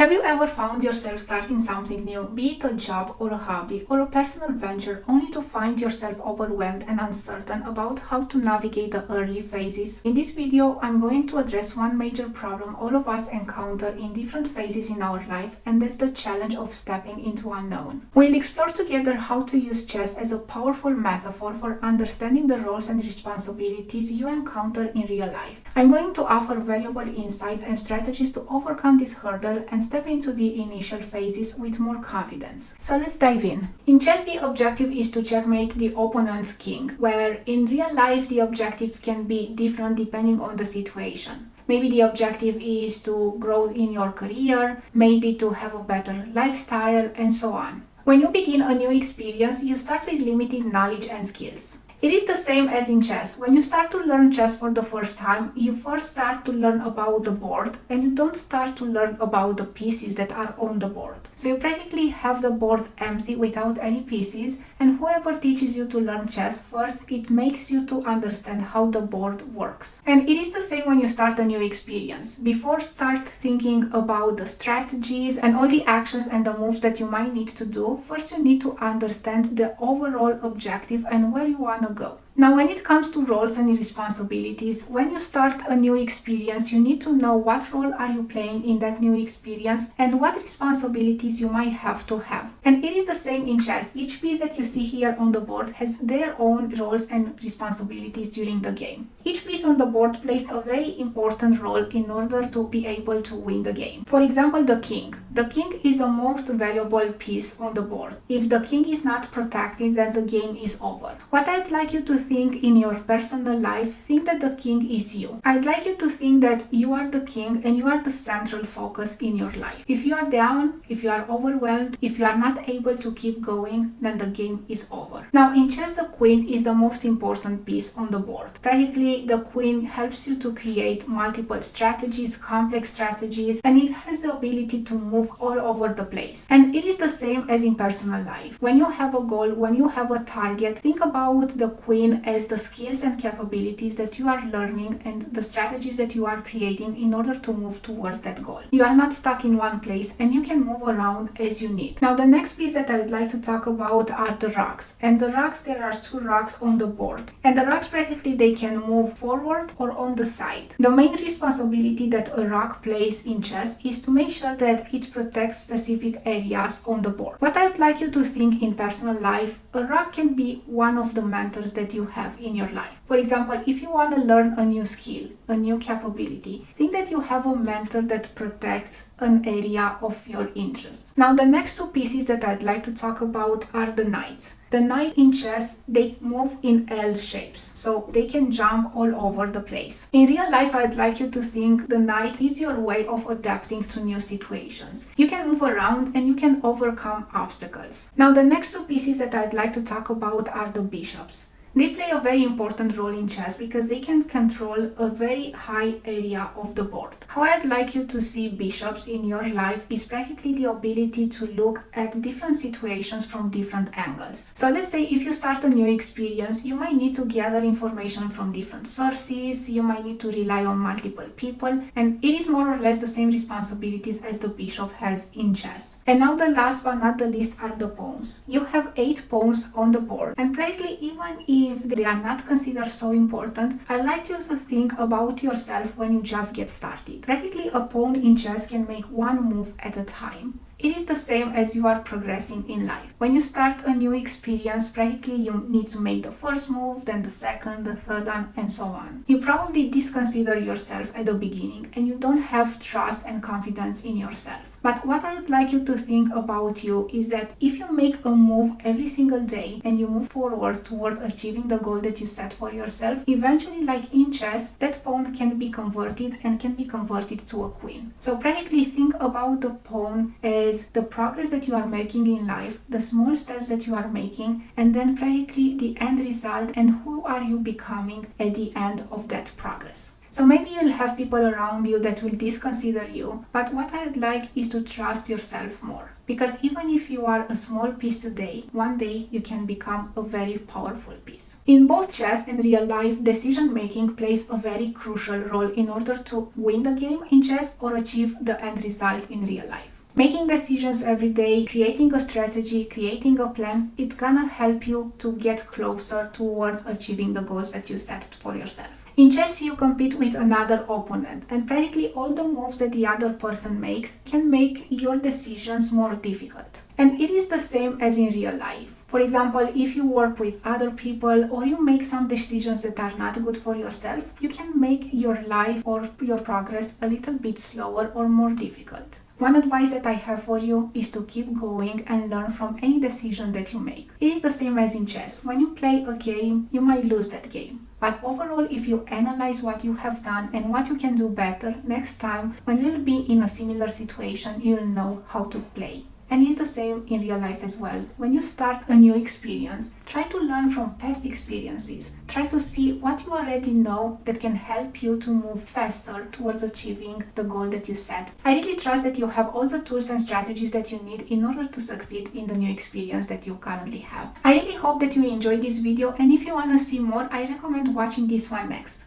Have you ever found yourself starting something new, be it a job or a hobby or a personal venture, only to find yourself overwhelmed and uncertain about how to navigate the early phases? In this video, I'm going to address one major problem all of us encounter in different phases in our life, and that's the challenge of stepping into unknown. We'll explore together how to use chess as a powerful metaphor for understanding the roles and responsibilities you encounter in real life. I'm going to offer valuable insights and strategies to overcome this hurdle and step into the initial phases with more confidence. So let's dive in. In chess, the objective is to checkmate the opponent's king, where in real life the objective can be different depending on the situation. Maybe the objective is to grow in your career, maybe to have a better lifestyle, and so on. When you begin a new experience, you start with limited knowledge and skills. It is the same as in chess. When you start to learn chess for the first time, you first start to learn about the board, and you don't start to learn about the pieces that are on the board. So you practically have the board empty without any pieces, and whoever teaches you to learn chess first, it makes you to understand how the board works. And it is the same when you start a new experience. Before start thinking about the strategies and all the actions and the moves that you might need to do, first you need to understand the overall objective and where you want to go. Now, when it comes to roles and responsibilities, when you start a new experience, you need to know what role are you playing in that new experience and what responsibilities you might have to have. And it is the same in chess. Each piece that you see here on the board has their own roles and responsibilities during the game. Each piece on the board plays a very important role in order to be able to win the game. For example, the king. The king is the most valuable piece on the board. If the king is not protected, then the game is over. What I'd like you to think in your personal life, think that the king is you. I'd like you to think that you are the king and you are the central focus in your life. If you are down, if you are overwhelmed, if you are not able to keep going, then the game is over. Now, in chess, the queen is the most important piece on the board. Practically, the queen helps you to create multiple strategies, complex strategies, and it has the ability to move all over the place. And it is the same as in personal life. When you have a goal, when you have a target, think about the queen as the skills and capabilities that you are learning and the strategies that you are creating in order to move towards that goal. You are not stuck in one place and you can move around as you need. Now, the next piece that I would like to talk about are the rocks. And the rocks, there are two rocks on the board. And the rocks, practically, they can move forward or on the side. The main responsibility that a rock plays in chess is to make sure that it protects specific areas on the board. What I would like you to think in personal life, a rock can be one of the mentors that you have in your life. For example, if you want to learn a new skill, a new capability, think that you have a mentor that protects an area of your interest. Now, the next two pieces that I'd like to talk about are the knights. The knight in chess, they move in L shapes, so they can jump all over the place. In real life, I'd like you to think the knight is your way of adapting to new situations. You can move around and you can overcome obstacles. Now, the next two pieces that I'd like to talk about are the bishops. They play a very important role in chess because they can control a very high area of the board. How I'd like you to see bishops in your life is practically the ability to look at different situations from different angles. So let's say if you start a new experience, you might need to gather information from different sources, you might need to rely on multiple people, and it is more or less the same responsibilities as the bishop has in chess. And now the last but not the least are the pawns. You have 8 pawns on the board, and practically even if they are not considered so important, I'd like you to think about yourself when you just get started. Practically, a pawn in chess can make one move at a time. It is the same as you are progressing in life. When you start a new experience, practically you need to make the first move, then the second, the third one, and so on. You probably disconsider yourself at the beginning and you don't have trust and confidence in yourself. But what I would like you to think about you is that if you make a move every single day and you move forward toward achieving the goal that you set for yourself, eventually, like in chess, that pawn can be converted and can be converted to a queen. So practically think about the pawn as the progress that you are making in life, the small steps that you are making, and then practically the end result and who are you becoming at the end of that progress. So maybe you'll have people around you that will disconsider you, but what I'd like is to trust yourself more. Because even if you are a small piece today, one day you can become a very powerful piece. In both chess and real life, decision making plays a very crucial role in order to win the game in chess or achieve the end result in real life. Making decisions every day, creating a strategy, creating a plan, it's gonna help you to get closer towards achieving the goals that you set for yourself. In chess, you compete with another opponent, and practically all the moves that the other person makes can make your decisions more difficult. And it is the same as in real life. For example, if you work with other people or you make some decisions that are not good for yourself, you can make your life or your progress a little bit slower or more difficult. One advice that I have for you is to keep going and learn from any decision that you make. It is the same as in chess. When you play a game, you might lose that game. But overall, if you analyze what you have done and what you can do better next time, when you'll be in a similar situation, you'll know how to play. And it's the same in real life as well. When you start a new experience, try to learn from past experiences. Try to see what you already know that can help you to move faster towards achieving the goal that you set. I really trust that you have all the tools and strategies that you need in order to succeed in the new experience that you currently have. I really hope that you enjoyed this video, and if you want to see more, I recommend watching this one next.